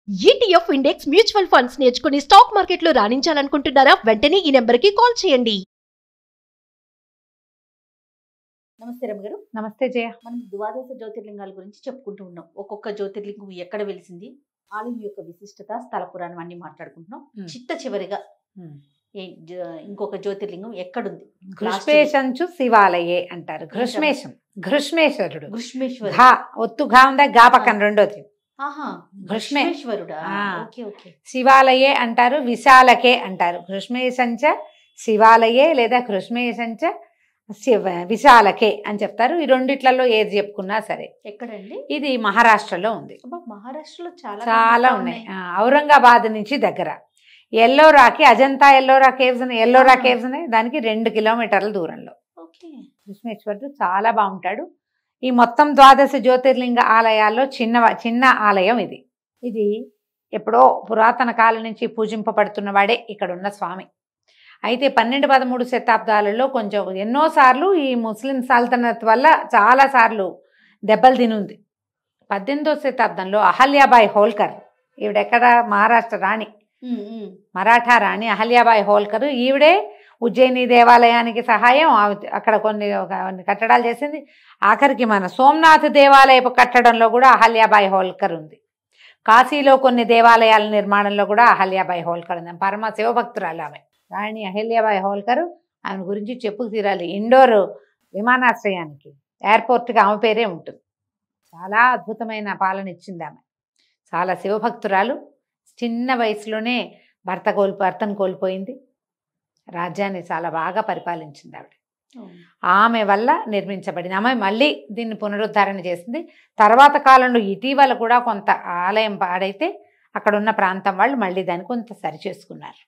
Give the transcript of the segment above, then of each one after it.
ETF index mutual funds నేర్చుకుని stock మార్కెట్లో రాణించాలనుకుంటున్నారా? వెంటనే ఈ నెంబర్కి కాల్ చేయండి. నమస్తే రమ్య గారు. నమస్తే జయ. మనం ద్వాదశ జ్యోతిర్లింగాల గురించి చెప్పుకుంటూ ఉన్నాం. ఒక్కొక్క జ్యోతిర్లింగం ఎక్కడ వెలిసింది, ఆలయం యొక్క విశిష్టత, స్థల పురాణం అన్ని మాట్లాడుకుంటున్నాం. చిట్ట చివరిగా ఇంకొక జ్యోతిర్లింగం ఎక్కడుంది? ఘృష్మేశంచు శివాలయే అంటారు. ఘృష్మేశం, ఘృష్మేశ్వరుడు. ఘృష్మేశ్వరుడు. ఘా ఒత్తు ఘా ఉందా, గా పక్కన రెండోది. ఘృష్మేశ్వరుడా? శివాలయే అంటారు, విశాలకే అంటారు. ఘృష్మేశంచ శివాలయే లేదా ఘృష్మేశంచ విశాలకే అని చెప్తారు. ఈ రెండిట్లలో ఏది చెప్పుకున్నా సరే. ఎక్కడండి? ఇది మహారాష్ట్రలో ఉంది. మహారాష్ట్రలో చాలా ఉన్నాయి. ఔరంగాబాద్ నుంచి దగ్గర. ఎల్లోరాకి, అజంతా ఎల్లోరా కేవ్స్ ఉన్నాయి. ఎల్లోరా కేవ్స్ ఉన్నాయి, దానికి 2 కిలోమీటర్ల దూరంలో. ఘృష్మేశ్వరుడు చాలా బాగుంటాడు. ఈ మొత్తం ద్వాదశ జ్యోతిర్లింగ ఆలయాల్లో చిన్న ఆలయం ఇది. ఇది ఎప్పుడో పురాతన కాలం నుంచి పూజింపబడుతున్న వాడే ఇక్కడున్న స్వామి. అయితే 12-13 శతాబ్దాలలో కొంచెం ఎన్నోసార్లు ఈ ముస్లిం సల్తనత్ వల్ల చాలాసార్లు దెబ్బలు తినుంది. 18వ శతాబ్దంలో అహల్యాబాయి హోల్కర్, ఈవిడెక్కడ మహారాష్ట్ర రాణి, మరాఠా రాణి అహల్యాబాయి హోల్కర్. ఈవిడే ఉజ్జయిని దేవాలయానికి సహాయం, అక్కడ కొన్ని కట్టడాలు చేసింది. ఆఖరికి మన సోమనాథ్ దేవాలయపు కట్టడంలో కూడా అహల్యాబాయి హోల్కర్ ఉంది. కాశీలో కొన్ని దేవాలయాల నిర్మాణంలో కూడా అహల్యాబాయి హోల్కర్ ఉంది. పరమ శివభక్తురాలు ఆమె. రాణి అహల్యాబాయి హోల్కర్. ఆమె గురించి చెప్పుకు తీరాలి. ఇండోర్ విమానాశ్రయానికి, ఎయిర్పోర్ట్కి ఆమె పేరే ఉంటుంది. చాలా అద్భుతమైన పాలన ఇచ్చింది ఆమె. చాలా శివభక్తురాలు. చిన్న వయసులోనే భర్తను కోల్పోయింది. రాజ్యాన్ని చాలా బాగా పరిపాలించింది ఆవిడ. ఆమె వల్ల నిర్మించబడింది. ఆమె మళ్ళీ దీన్ని పునరుద్ధరణ చేసింది. తర్వాత కాలంలో ఇటీవల కూడా కొంత ఆలయం పాడైతే అక్కడున్న ప్రాంతం వాళ్ళు మళ్ళీ దాన్ని కొంత సరిచేసుకున్నారు.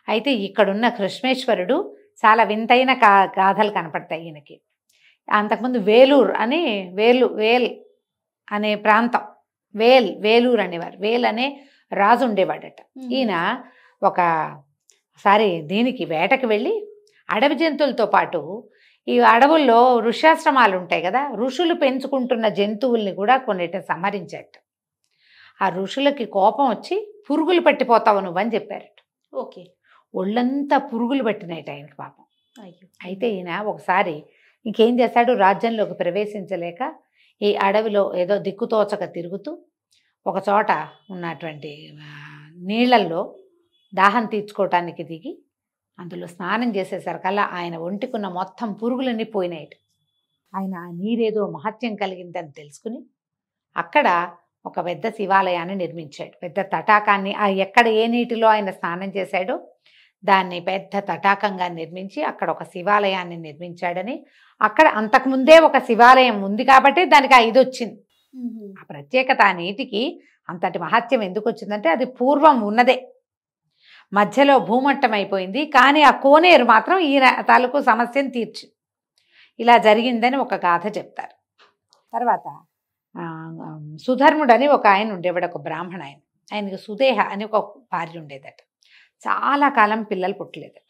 అయితే ఇక్కడున్న కృష్ణేశ్వరుడు చాలా వింతైన గాథలు కనపడతాయి ఈయనకి. అంతకుముందు వేలూరు అని వేల్ అనే ప్రాంతం, వేలూరు అనేవారు. అనే రాజు ఉండేవాడట. ఈయన ఒకసారి దీనికి వేటకు వెళ్ళి అడవి జంతువులతో పాటు ఈ అడవుల్లో ఋష్యాశ్రమాలు ఉంటాయి కదా, ఋషులు పెంచుకుంటున్న జంతువుల్ని కూడా కొన్నిటిని సంహరించాట. ఆ ఋషులకి కోపం వచ్చి పురుగులు పట్టిపోతావు నువ్వని చెప్పారట. ఒళ్ళంతా పురుగులు పట్టినాయట ఆయనకి పాపం. అయితే ఈయన ఒకసారి ఇంకేం చేశాడు, రాజ్యంలోకి ప్రవేశించలేక ఈ అడవిలో ఏదో దిక్కుతోచక తిరుగుతూ ఒక చోట ఉన్నటువంటి నీళ్లల్లో దాహం తీర్చుకోవటానికి దిగి అందులో స్నానం చేసేసరికల్లా ఆయన ఒంటికున్న మొత్తం పురుగులన్నీ పోయినాయట. ఆయన ఆ నీరేదో మహత్యం కలిగిందని తెలుసుకుని అక్కడ ఒక పెద్ద శివాలయాన్ని నిర్మించాడు. పెద్ద తటాకాన్ని, ఎక్కడ ఏ నీటిలో ఆయన స్నానం చేశాడో దాన్ని పెద్ద తటాకంగా నిర్మించి అక్కడ ఒక శివాలయాన్ని నిర్మించాడని, అక్కడ అంతకుముందే ఒక శివాలయం ఉంది కాబట్టి దానికి ఆ ఇది వచ్చింది. ఆ ప్రత్యేకత, ఆ నీటికి అంతటి మహత్యం ఎందుకు వచ్చిందంటే అది పూర్వం ఉన్నదే, మధ్యలో భూమట్టం అయిపోయింది, కానీ ఆ కోనేరు మాత్రం ఈయన తాలూకు సమస్యను తీర్చింది. ఇలా జరిగిందని ఒక గాథ చెప్తారు. తర్వాత సుధర్ముడు అని ఒక ఆయన ఉండేవాడు, ఒక బ్రాహ్మణ ఆయన. ఆయనకు సుదేహ అని ఒక భార్య ఉండేదట. చాలా కాలం పిల్లలు పుట్టలేదట.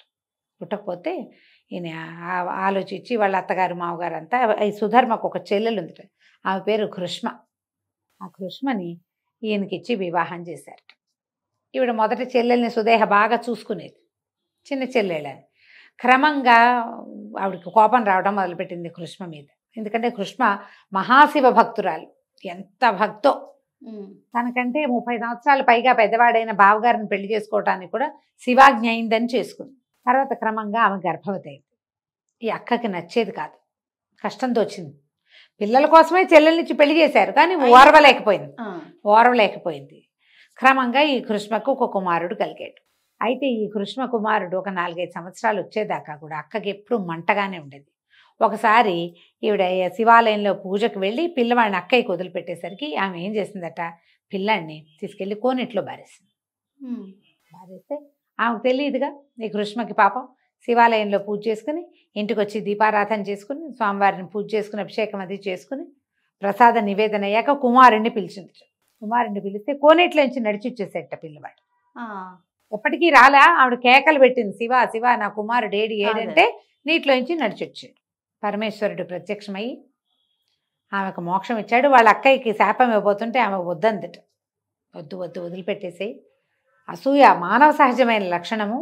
పుట్టకపోతే ఈయన ఆలోచించి వాళ్ళ అత్తగారు మామగారు అంతా, ఈ సుధర్మకు ఒక చెల్లెలు ఉందట, ఆమె పేరు కృష్మ. ఆ కృష్మని ఈయనకిచ్చి వివాహం చేశారట. ఈవిడ మొదటి చెల్లెల్ని సుదేహ బాగా చూసుకునేది, చిన్న చెల్లెళ్ళని. క్రమంగా ఆవిడకి కోపం రావడం మొదలుపెట్టింది కృష్మ మీద. ఎందుకంటే కృష్మ మహాశివ భక్తురాలు. ఎంత భక్తో! తనకంటే 30 సంవత్సరాలు పైగా పెద్దవాడైన బావగారిని పెళ్లి చేసుకోవటానికి కూడా శివాజ్ఞ అయిందని చేసుకుంది. తర్వాత క్రమంగా ఆమె గర్భవతి అయింది. ఈ అక్కకి నచ్చేది కాదు, కష్టంతో వచ్చింది. పిల్లల కోసమే చెల్లెల్నిచ్చి పెళ్లి చేశారు, కానీ ఓర్వలేకపోయింది. క్రమంగా ఈ కృష్ణకు ఒక కుమారుడు కలిగాడు. అయితే ఈ కృష్ణ కుమారుడు ఒక 4-5 సంవత్సరాలు వచ్చేదాకా కూడా అక్కకి ఎప్పుడు మంటగానే ఉండేది. ఒకసారి ఈవిడ శివాలయంలో పూజకు వెళ్ళి పిల్లవాడిని అక్కయ్యకి వదిలిపెట్టేసరికి ఆమె ఏం చేసిందట, పిల్లాడిని తీసుకెళ్ళి కోనేట్లో బారేసింది. బారేస్తే ఆమెకు తెలియదుగా, ఈ కృష్ణకి పాపం శివాలయంలో పూజ చేసుకుని ఇంటికి వచ్చి దీపారాధన చేసుకుని స్వామివారిని పూజ చేసుకుని అభిషేకం అది చేసుకుని ప్రసాద నివేదన అయ్యాక కుమారుణ్ణి పిలిచింది. కుమారుణ్ణి పిలిస్తే కోనేట్లోంచి నడిచి వచ్చేసేట పిల్లవాడు. ఎప్పటికీ రాలా, ఆవిడ కేకలు పెట్టింది, శివ శివ నా కుమారుడు ఏడంటే నీటిలోంచి నడిచి వచ్చాడు. పరమేశ్వరుడు ప్రత్యక్షమయ్యి ఆమెకు మోక్షం ఇచ్చాడు. వాళ్ళ అక్కయ్యకి శాపం ఇవ్వబోతుంటే ఆమె వద్దందట. వద్దు వద్దు వదిలిపెట్టేసేయి, అసూయ మానవ సహజమైన లక్షణము,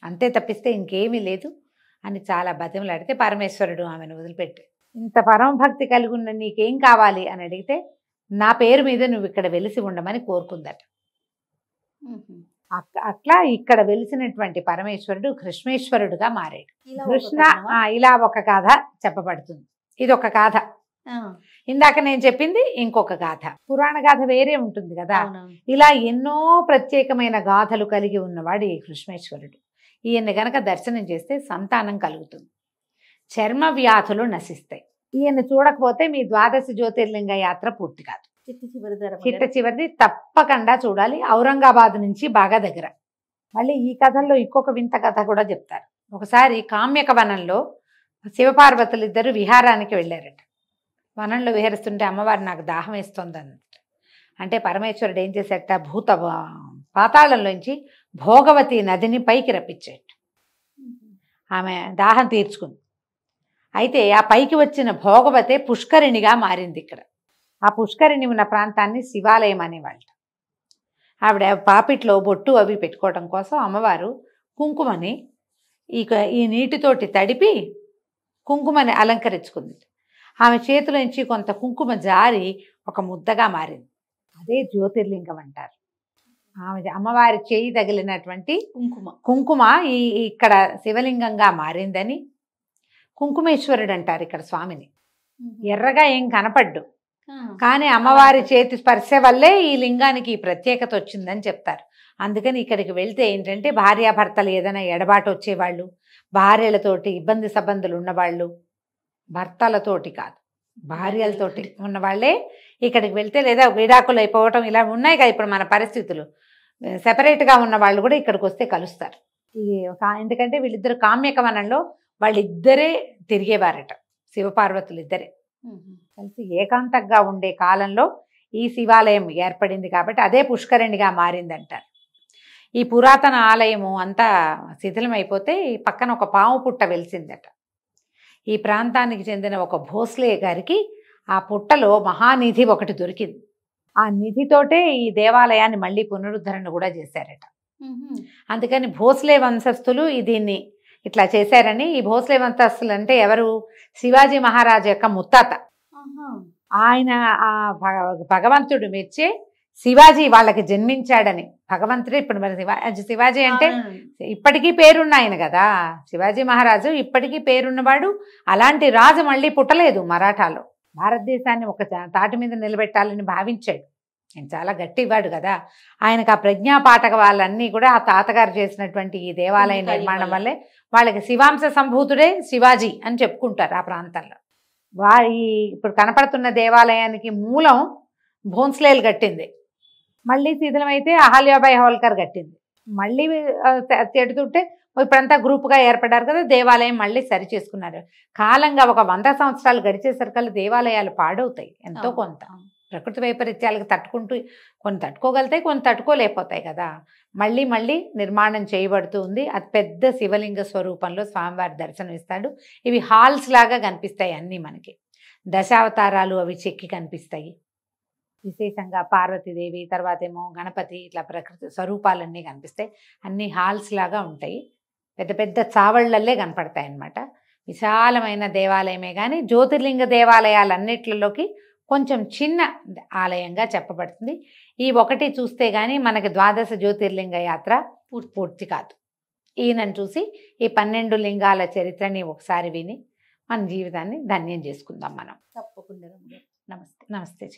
అంతే తప్పిస్తే ఇంకేమీ లేదు అని చాలా బతిమలాడితే పరమేశ్వరుడు ఆమెను వదిలిపెట్టి, ఇంత పరమభక్తి కలిగి ఉన్న నీకేం కావాలి అని అడిగితే నా పేరు మీద నువ్వు ఇక్కడ వెలిసి ఉండమని కోరుకుందట. అట్లా ఇక్కడ వెలిసినటువంటి పరమేశ్వరుడు కృష్ణేశ్వరుడుగా మారాడు. కృష్ణ ఇలా ఒక గాథ చెప్పబడుతుంది. ఇది ఒక గాథ. ఇందాక నేను చెప్పింది ఇంకొక గాథ. పురాణ గాథ వేరే ఉంటుంది కదా. ఇలా ఎన్నో ప్రత్యేకమైన గాథలు కలిగి ఉన్నవాడు ఈ కృష్ణేశ్వరుడు. ఈయన్ని గనక దర్శనం చేస్తే సంతానం కలుగుతుంది, చర్మ వ్యాధులు నశిస్తాయి. ఈయన్ని చూడకపోతే మీ ద్వాదశ జ్యోతిర్లింగ యాత్ర పూర్తి కాదు. చిట్ట చివరిది తప్పకుండా చూడాలి. ఔరంగాబాద్ నుంచి బాగా దగ్గర. మళ్ళీ ఈ కథల్లో ఇంకొక వింత కథ కూడా చెప్తారు. ఒకసారి కామ్యక వనంలో శివపార్వతులు ఇద్దరు విహారానికి వెళ్ళారట. వనంలో విహరిస్తుంటే అమ్మవారు నాకు దాహం వేస్తుంది అన్నట్టు. అంటే పరమేశ్వరుడు ఏం చేసేట, భూత పాతాళంలోంచి భోగవతి నదిని పైకి రప్పించాడు. ఆమె దాహం తీర్చుకుంది. అయితే ఆ పైకి వచ్చిన భోగవతే పుష్కరిణిగా మారింది. ఇక్కడ ఆ పుష్కరిణి ఉన్న ప్రాంతాన్ని శివాలయం అనేవాళ్ళు. ఆవిడ పాపిట్లో బొట్టు అవి పెట్టుకోవడం కోసం అమ్మవారు కుంకుమని ఈ నీటితోటి తడిపి కుంకుమని అలంకరించుకుంది. ఆమె చేతిలోంచి కొంత కుంకుమ జారి ఒక ముద్దగా మారింది. అదే జ్యోతిర్లింగం అంటారు. ఆమె అమ్మవారి చేయి తగిలినటువంటి కుంకుమ ఇక్కడ శివలింగంగా మారిందని కుంకుమేశ్వరుడు అంటారు ఇక్కడ స్వామిని. ఎర్రగా ఏం కనపడ్డు, కానీ అమ్మవారి చేతి స్పర్శ వల్లే ఈ లింగానికి ఈ ప్రత్యేకత వచ్చిందని చెప్తారు. అందుకని ఇక్కడికి వెళ్తే ఏంటంటే భార్యాభర్తలు ఏదైనా ఎడబాటు వచ్చేవాళ్ళు, భార్యలతోటి ఇబ్బంది సంబంధాలు ఉన్నవాళ్ళు, భర్తలతోటి కాదు భార్యలతోటి ఉన్నవాళ్ళే ఇక్కడికి వెళ్తే, లేదా విడాకులు అయిపోవటం ఇలా ఉన్నాయి కదా ఇప్పుడు మన పరిస్థితులు, సెపరేట్గా ఉన్న వాళ్ళు కూడా ఇక్కడికి వస్తే కలుస్తారు. ఎందుకంటే వీళ్ళిద్దరు కామ్యక వనంలో వాళ్ళిద్దరే తిరిగేవారట, శివపార్వతులు ఇద్దరే కలిసి ఏకాంతంగా ఉండే కాలంలో ఈ శివాలయం ఏర్పడింది. కాబట్టి అదే పుష్కరిణిగా మారిందంటారు. ఈ పురాతన ఆలయము అంతా శిథిలమైపోతే ఈ పక్కన ఒక పాము పుట్ట వెలిసిందట. ఈ ప్రాంతానికి చెందిన ఒక భోస్లే గారికి ఆ పుట్టలో మహానిధి ఒకటి దొరికింది. ఆ నిధితోటే ఈ దేవాలయాన్ని మళ్ళీ పునరుద్ధరణ కూడా చేశారట. అందుకని భోస్లే వంశస్థులు దీన్ని ఇట్లా చేశారని. ఈ భోస్లే వంశస్థులు అంటే ఎవరు? శివాజీ మహారాజు యొక్క ముత్తాత. ఆయన ఆ భగవంతుడు మెచ్చే శివాజీ వాళ్ళకి జన్మించాడని. భగవంతుడు ఇప్పుడు మన శివాజీ అంటే ఇప్పటికీ పేరున్న ఆయన కదా, శివాజీ మహారాజు ఇప్పటికీ పేరున్నవాడు. అలాంటి రాజు మళ్ళీ పుట్టలేదు మరాఠాలో. భారతదేశాన్ని ఒక తాటి మీద నిలబెట్టాలని భావించాడు. ఆయన చాలా గట్టివాడు కదా. ఆయనకు ఆ ప్రజ్ఞాపాఠక వాళ్ళన్నీ కూడా ఆ తాతగారు చేసినటువంటి ఈ దేవాలయ నిర్మాణం వల్లే వాళ్ళకి శివాంశ సంభూతుడే శివాజీ అని చెప్పుకుంటారు ఆ ప్రాంతంలో. ఇప్పుడు కనపడుతున్న దేవాలయానికి మూలం భోన్స్లేలు కట్టింది. మళ్ళీ శిథిలమైతే అహల్యాబాయి హోల్కర్ కట్టింది. మళ్ళీ చెడుతుంటే ఇప్పుడంతా గ్రూప్గా ఏర్పడ్డారు కదా, దేవాలయం మళ్ళీ సరి చేసుకున్నారు. కాలంగా ఒక 100 సంవత్సరాలు గడిచేసరికల్లా దేవాలయాలు పాడవుతాయి ఎంతో కొంత. ప్రకృతి వైపరీత్యాలకు తట్టుకుంటూ కొన్ని తట్టుకోగలుగుతాయి, కొన్ని తట్టుకోలేకపోతాయి కదా. మళ్ళీ మళ్ళీ నిర్మాణం చేయబడుతూ ఉంది. అది పెద్ద శివలింగ స్వరూపంలో స్వామివారి దర్శనం ఇస్తాడు. ఇవి హాల్స్ లాగా కనిపిస్తాయి అన్నీ మనకి. దశావతారాలు అవి చెక్కి కనిపిస్తాయి. విశేషంగా పార్వతీదేవి, తర్వాత ఏమో గణపతి, ఇట్లా ప్రకృతి స్వరూపాలన్నీ కనిపిస్తాయి. అన్నీ హాల్స్ లాగా ఉంటాయి. పెద్ద పెద్ద చావళ్ళల్లే కనపడతాయి అన్నమాట. విశాలమైన దేవాలయమే కానీ జ్యోతిర్లింగ దేవాలయాలన్నిట్లలోకి కొంచెం చిన్న ఆలయంగా చెప్పబడుతుంది. ఈ ఒకటి చూస్తే కానీ మనకి ద్వాదశ జ్యోతిర్లింగ యాత్ర పూర్తి కాదు. ఈయనను చూసి ఈ 12 లింగాల చరిత్రని ఒకసారి విని మన జీవితాన్ని ధన్యం చేసుకుందాం మనం. తప్పకుండా. నమస్తే. నమస్తే.